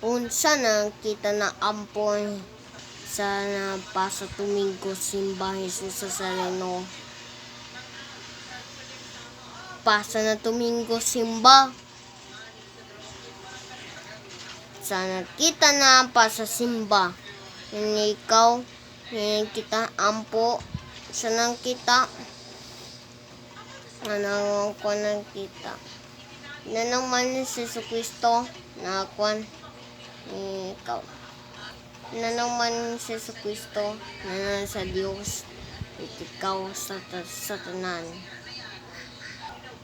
Unsa na kita na ampon sa napasa Domingo simba Jesus sa Nazareno. Pasa na Domingo simba. Sana kita na pa sa simba. Hindi ikaw, hindi kita ampo. Sana kita. Ano ko nang kita. Na naman si Jesucristo na kwan. Ikaw. Na naman si Jesucristo na sa Diyos. Ikaw sa tanan.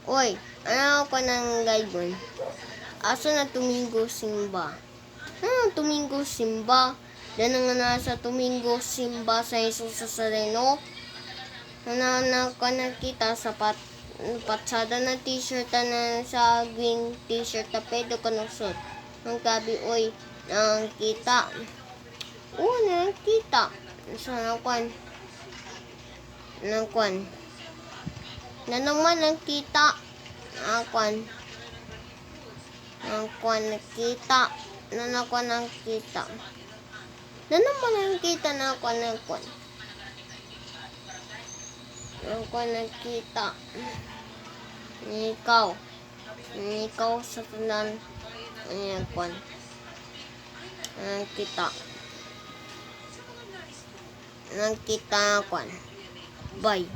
Uy, ano ko nang gayon? Aso na Domingo simba? Domingo simba? Dahil nga nasa Domingo simba sa Jesus sa Nazareno. Na nakita sa patsada na t-shirt na sa green t-shirt na pedo kanusot. Ang gabi, oy, nakita. Nakita. Sa nakwan. Na naman nakita. Nakwan nakita. Na naman nakita. Nakita. Ikaw sa tanan. Nakita. Bye.